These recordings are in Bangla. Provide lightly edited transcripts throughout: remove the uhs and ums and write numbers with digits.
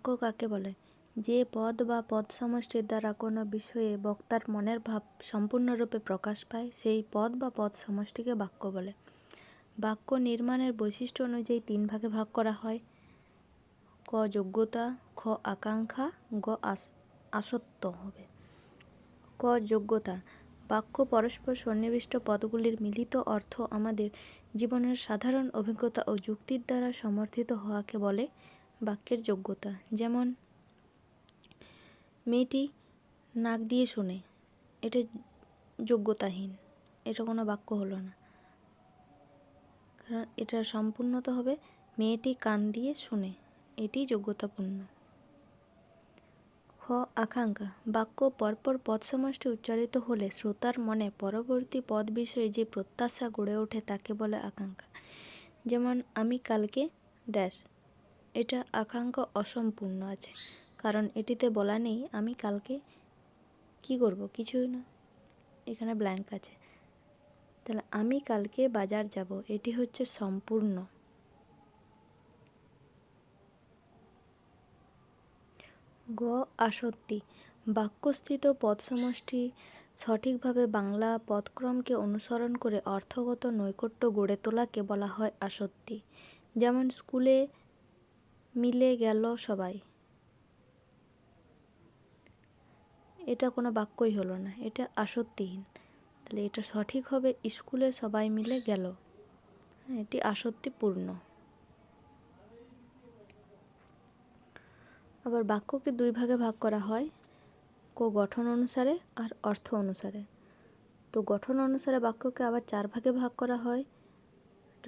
বাক্য কাকে বলে? যে পদ বা পদ সমষ্টির দ্বারা কোনো বিষয়ে বক্তার মনের ভাব সম্পূর্ণরূপে প্রকাশ পায় সেই পদ বা পদ সমষ্টিকে বাক্য বলে। বাক্য নির্মাণের বৈশিষ্ট্য অনুযায়ী 3 ভাগে ভাগ করা হয়। ক যোগ্যতা, খ আকাঙ্ক্ষা, গ আসত্ব হবে। ক যোগ্যতা। বাক্য পরস্পর সন্নিবিষ্ট পদগুলির মিলিত অর্থ আমাদের জীবনের সাধারণ অভিজ্ঞতা ও যুক্তির দ্বারা সমর্থিত হওয়াকে বলে বাক্যের যোগ্যতা। যেমন মেয়েটি নাক দিয়ে শুনে, এটা যোগ্যতাহীন, এটা কোনো বাক্য হলো না, কারণ এটার সম্পূর্ণতা হবে মেয়েটি কান দিয়ে শুনে, এটি যোগ্যতাপূর্ণ। খ আকাঙ্ক্ষা। বাক্য পরপর পদ সমষ্টি উচ্চারিত হলে শ্রোতার মনে পরবর্তী পদ বিষয়ে যে প্রত্যাশা গড়ে ওঠে তাকে বলে আকাঙ্ক্ষা। যেমন আমি কালকে ড্যাশ, এটা আকাঙ্ক্ষা অসম্পূর্ণ আছে, কারণ এটিতে বলা নেই আমি কালকে কি করব, কিছুই না, এখানে ব্ল্যাঙ্ক আছে। তাহলে আমি কালকে বাজার যাব, এটি হচ্ছে সম্পূর্ণ। গ আসত্তি। বাক্যস্থিত পদ সমষ্টি সঠিকভাবে বাংলা পদক্রমকে অনুসরণ করে অর্থগত নৈকট্য গড়ে তোলাকে বলা হয় আসত্তি। যেমন স্কুলে মিলে গেল সবাই, এটা কোনো বাক্যই হলো না, এটা আসত্তিহীন। তাহলে এটা সঠিক হবে স্কুলে সবাই মিলে গেল, এটি আসত্তিপূর্ণ। আবার বাক্যকে 2 ভাগে ভাগ করা হয়, গঠন অনুসারে আর অর্থ অনুসারে। তো গঠন অনুসারে বাক্যকে আবার 4 ভাগে ভাগ করা হয়,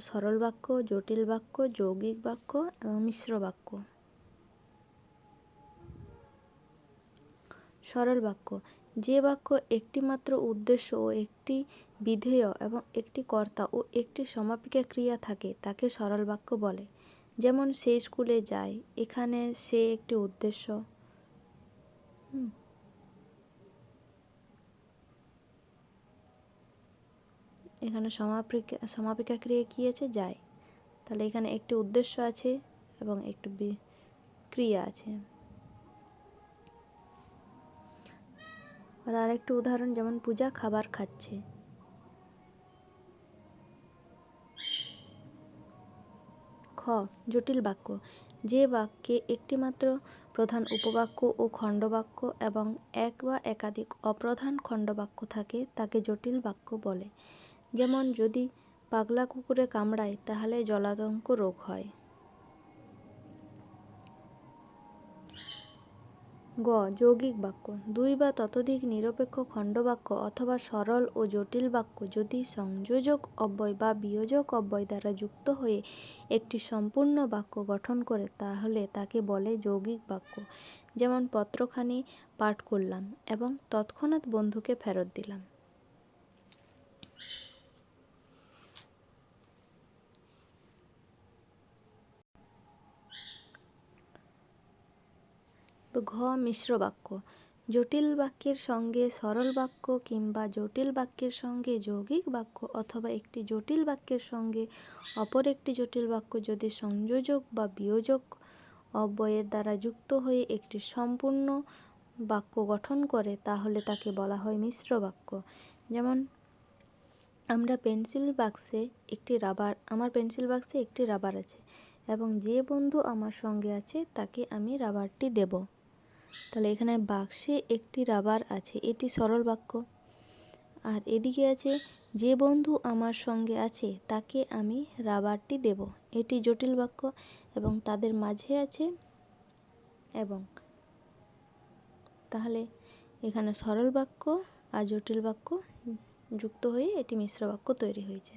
সরল বাক্য, জটিল বাক্য, যৌগিক বাক্য এবং মিশ্র বাক্য। সরল বাক্য। যে বাক্য একটি মাত্র উদ্দেশ্য ও একটি বিধেয় এবং একটি কর্তা ও একটি সমাপিকা ক্রিয়া থাকে তাকে সরল বাক্য বলে। যেমন সে স্কুলে যায়, এখানে সে একটি উদ্দেশ্য। এখানে সমাপিকা ক্রিয়া কি আছে, যায়, তাহলে এখানে একটি উদ্দেশ্য আছে এবং একটি ক্রিয়া আছে। আর আরেকটি উদাহরণ, যেমন পূজা খাবার খাচ্ছে। খ জটিল বাক্য। যে বাক্যে একটিমাত্র প্রধান উপবাক্য ও খণ্ডবাক্য এবং এক বা একাধিক অপ্রধান খণ্ডবাক্য থাকে তাকে জটিল বাক্য বলে। যেমন যদি পাগলা কুকুরে কামড়ায় তাহলে জলাতঙ্ক রোগ হয়। গ যৌগিক বাক্য। 2 বা ততোধিক নিরপেক্ষ খণ্ডবাক্য অথবা সরল ও জটিল বাক্য যদি সংযোজক অব্যয় বা বিয়োজক অব্যয় দ্বারা যুক্ত হয়ে একটি সম্পূর্ণ বাক্য গঠন করে তাহলে তাকে বলে যৌগিক বাক্য। যেমন পত্রখানি পাঠ করলাম এবং তৎক্ষণাৎ বন্ধুকে ফেরত দিলাম। ঘ মিশ্র বাক্য। জটিল বাক্যের সঙ্গে সরল বাক্য কিংবা জটিল বাক্যের সঙ্গে যৌগিক বাক্য অথবা একটি জটিল বাক্যের সঙ্গে অপর একটি জটিল বাক্য যদি সংযোজক বা বিয়োজক অব্যয়ের দ্বারা যুক্ত হয়ে একটি সম্পূর্ণ বাক্য গঠন করে তাহলে তাকে বলা হয় মিশ্র বাক্য। যেমন আমার পেন্সিল বাক্সে একটি রাবার আছে এবং যে বন্ধু আমার সঙ্গে আছে তাকে আমি রাবারটি দেব। তাহলে এখানে বাক্সে একটি রাবার আছে, এটি সরল বাক্য। আর এদিকে আছে যে বন্ধু আমার সঙ্গে আছে তাকে আমি রাবারটি দেব, এটি জটিল বাক্য। এবং তাদের মাঝে আছে এবং, তাহলে এখানে সরল বাক্য আর জটিল বাক্য যুক্ত হয়ে এটি মিশ্র বাক্য তৈরি হয়েছে।